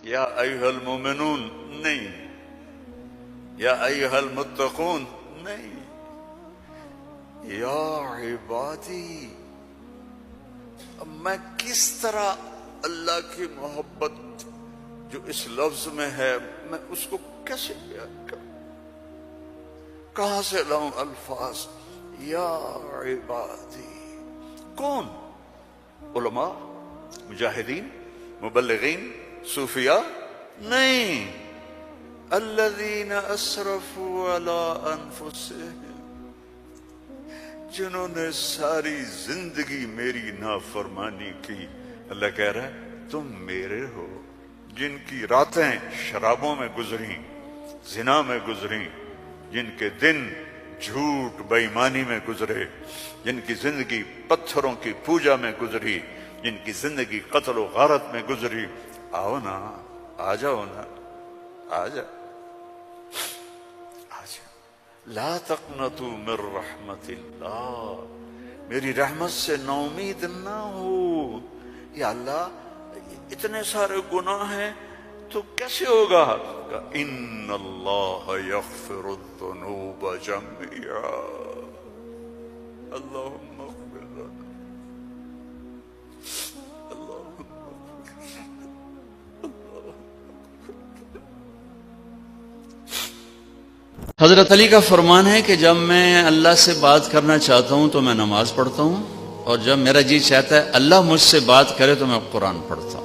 یا ایھا المومنون نہیں، یا ایھا المتقون نہیں، یا عبادی۔ اب میں کس طرح اللہ کی محبت جو اس لفظ میں ہے میں اس کو کیسے بیان کروں؟ کہاں سے لاؤں الفاظ؟ یا عبادی۔ کون؟ علماء، مجاہدین، مبلغین، صوفیاء؟ نہیں، الذین اسرفوا علی انفسہم، جنہوں نے ساری زندگی میری نافرمانی کی۔ اللہ کہہ رہا ہے تم میرے ہو، جن کی راتیں شرابوں میں گزری، زنا میں گزری، جن کے دن جھوٹ بے ایمانی میں گزرے، جن کی زندگی پتھروں کی پوجا میں گزری، جن کی زندگی قتل و غارت میں گزری۔ آؤ نا، آ جاؤ نا، آ جاؤ، آ جاؤ۔ لا تقنطوا من رحمت اللہ، میری رحمت سے نا امید نہ ہو۔ یا اللہ اتنے سارے گناہ ہیں تو کیسے ہوگا؟ ان اللہ یغفر الذنوب جميعا، اللہم اغفر لنا، اللہم حضرت علی کا فرمان ہے کہ جب میں اللہ سے بات کرنا چاہتا ہوں تو میں نماز پڑھتا ہوں، اور جب میرا جی چاہتا ہے اللہ مجھ سے بات کرے تو میں قرآن پڑھتا ہوں۔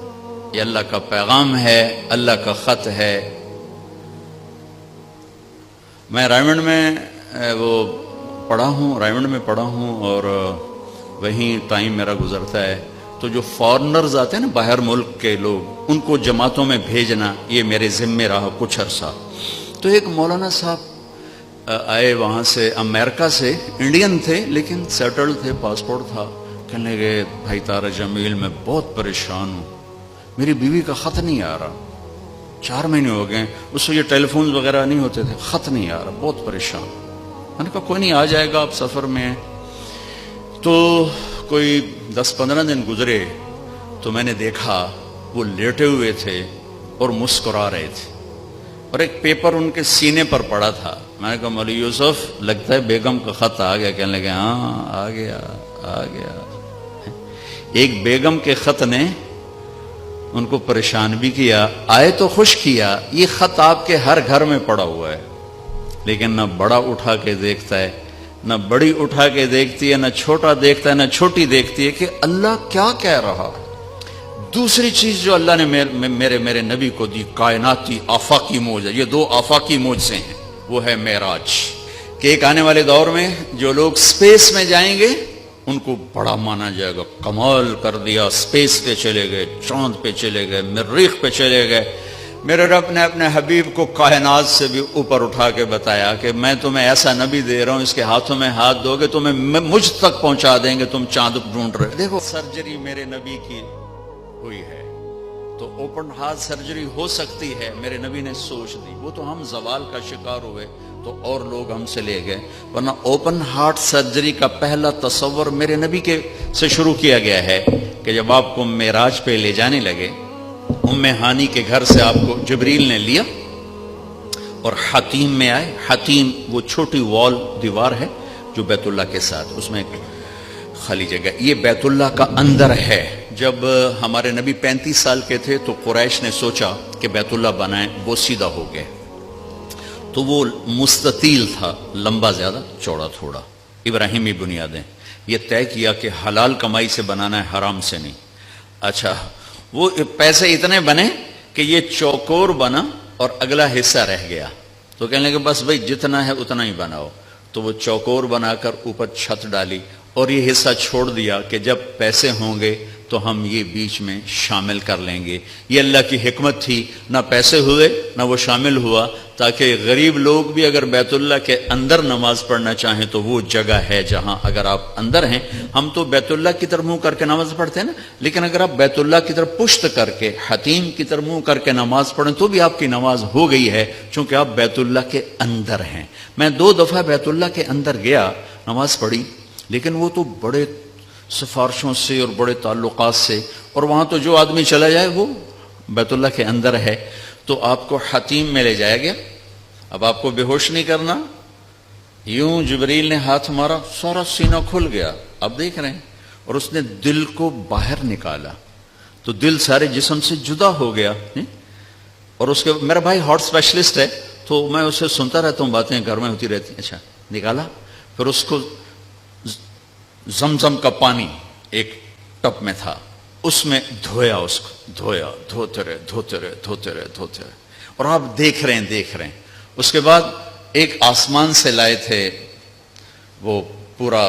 یہ اللہ کا پیغام ہے، اللہ کا خط ہے۔ میں رائمنڈ میں رائمنڈ میں پڑھا ہوں اور وہیں ٹائم میرا گزرتا ہے، تو جو فارنرز آتے ہیں نا، باہر ملک کے لوگ، ان کو جماعتوں میں بھیجنا یہ میرے ذمے رہا کچھ عرصہ۔ تو ایک مولانا صاحب آئے وہاں سے، امریکہ سے، انڈین تھے لیکن سیٹلڈ تھے، پاسپورٹ تھا۔ کہنے لگے بھائی طارق جمیل میں بہت پریشان ہوں، میری بیوی کا خط نہیں آ رہا، 4 مہینے ہو گئے، اس سے یہ ٹیلی فون وغیرہ نہیں ہوتے تھے، خط نہیں آ رہا، بہت پریشان۔ میں نے کہا کوئی نہیں، آ جائے گا، آپ سفر میں ہیں۔ تو کوئی 10-15 دن گزرے تو میں نے دیکھا وہ لیٹے ہوئے تھے اور مسکرا رہے تھے، اور ایک پیپر ان کے سینے پر پڑا تھا۔ میں نے کہا مولوی یوسف لگتا ہے بیگم کا خط آ گیا۔ کہنے لگے ہاں آ گیا آ گیا۔ ایک بیگم کے خط نے ان کو پریشان بھی کیا، آئے تو خوش کیا۔ یہ خط آپ کے ہر گھر میں پڑا ہوا ہے، لیکن نہ بڑا اٹھا کے دیکھتا ہے، نہ بڑی اٹھا کے دیکھتی ہے، نہ چھوٹا دیکھتا ہے، نہ چھوٹی دیکھتی ہے کہ اللہ کیا کہہ رہا۔ دوسری چیز جو اللہ نے میرے نبی کو دی، کائناتی آفاقی موج ہے، یہ 2 آفاقی موج سے ہیں، وہ ہے معراج، کہ ایک آنے والے دور میں جو لوگ سپیس میں جائیں گے ان کو بڑا مانا جائے گا، کمال کر دیا، سپیس پہ چلے گئے، چاند پہ چلے گئے، مریخ پہ چلے گئے۔ میرے رب نے اپنے حبیب کو کائنات سے بھی اوپر اٹھا کے بتایا کہ میں تمہیں ایسا نبی دے رہا ہوں، اس کے ہاتھوں میں ہاتھ دو گے تمہیں مجھ تک پہنچا دیں گے، تم چاند ڈھونڈ رہے۔ دیکھو سرجری میرے نبی کی ہوئی ہے تو اوپن ہارٹ سرجری ہو سکتی ہے، میرے نبی نے سوچ دی، وہ تو ہم زوال کا شکار ہوئے تو اور لوگ ہم سے لے گئے، ورنہ اوپن ہارٹ سرجری کا پہلا تصور میرے نبی کے سے شروع کیا گیا ہے کہ جب آپ کو معراج پہ لے جانے لگے، ام ہانی کے گھر سے آپ کو جبریل نے لیا اور حتیم میں آئے۔ حتیم وہ چھوٹی وال دیوار ہے جو بیت اللہ کے ساتھ، اس میں ایک خالی جگہ، یہ بیت اللہ کا اندر ہے۔ جب ہمارے نبی 35 سال کے تھے تو قریش نے سوچا کہ بیت اللہ بنائیں، وہ سیدھا ہو گئے، تو وہ مستطیل تھا، لمبا زیادہ، چوڑا تھوڑا، ابراہیمی بنیادیں، یہ طے کیا کہ حلال کمائی سے بنانا ہے، حرام سے نہیں۔ اچھا وہ پیسے اتنے بنے کہ یہ چوکور بنا اور اگلا حصہ رہ گیا، تو کہنے لگے بس بھائی جتنا ہے اتنا ہی بناؤ، تو وہ چوکور بنا کر اوپر چھت ڈالی اور یہ حصہ چھوڑ دیا کہ جب پیسے ہوں گے تو ہم یہ بیچ میں شامل کر لیں گے۔ یہ اللہ کی حکمت تھی، نہ پیسے ہوئے نہ وہ شامل ہوا، تاکہ غریب لوگ بھی اگر بیت اللہ کے اندر نماز پڑھنا چاہیں تو وہ جگہ ہے جہاں اگر آپ اندر ہیں، ہم تو بیت اللہ کی طرف منہ کر کے نماز پڑھتے ہیں نا، لیکن اگر آپ بیت اللہ کی طرف پشت کر کے، حتیم کی طرف منہ کر کے نماز پڑھیں تو بھی آپ کی نماز ہو گئی ہے، چونکہ آپ بیت اللہ کے اندر ہیں۔ میں 2 دفعہ بیت اللہ کے اندر گیا، نماز پڑھی، لیکن وہ تو بڑے سفارشوں سے اور بڑے تعلقات سے، اور وہاں تو جو آدمی چلا جائے وہ بیت اللہ کے اندر ہے، تو آپ کو حتیم میں لے جایا گیا. اب آپ کو بے ہوش نہیں کرنا، یوں جبریل نے ہاتھ مارا، سارا سینہ کھل گیا. آپ دیکھ رہے ہیں، اور اس نے دل کو باہر نکالا تو دل سارے جسم سے جدا ہو گیا. اور اس کے میرا بھائی ہارٹ اسپیشلسٹ ہے تو میں اسے سنتا رہتا ہوں، باتیں گھر میں ہوتی رہتی. اچھا نکالا، پھر اس کو زمزم کا پانی ایک ٹب میں تھا، اس میں دھویا، اس کو دھویا، دھوتے رہے دھوتے رہے دھوتے رہے دھوتے رہے. اور آپ دیکھ رہے ہیں. اس کے بعد ایک آسمان سے لائے تھے، وہ پورا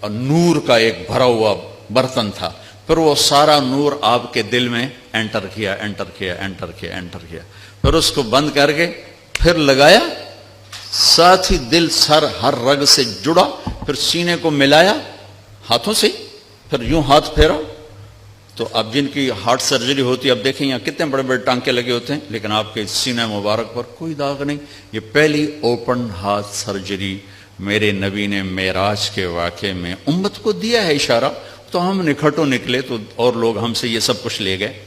نور کا ایک بھرا ہوا برتن تھا. پھر وہ سارا نور آپ کے دل میں انٹر کیا. پھر اس کو بند کر کے پھر لگایا، ساتھ ہی دل سر ہر رگ سے جڑا. پھر سینے کو ملایا ہاتھوں سے، پھر یوں ہاتھ پھیرا. تو اب جن کی ہارٹ سرجری ہوتی ہے، اب دیکھیں یہاں کتنے بڑے بڑے ٹانکے لگے ہوتے ہیں، لیکن آپ کے سینہ مبارک پر کوئی داغ نہیں. یہ پہلی اوپن ہارٹ سرجری میرے نبی نے معراج کے واقعے میں امت کو دیا ہے اشارہ. تو ہم نکھٹوں نکلے تو اور لوگ ہم سے یہ سب کچھ لے گئے.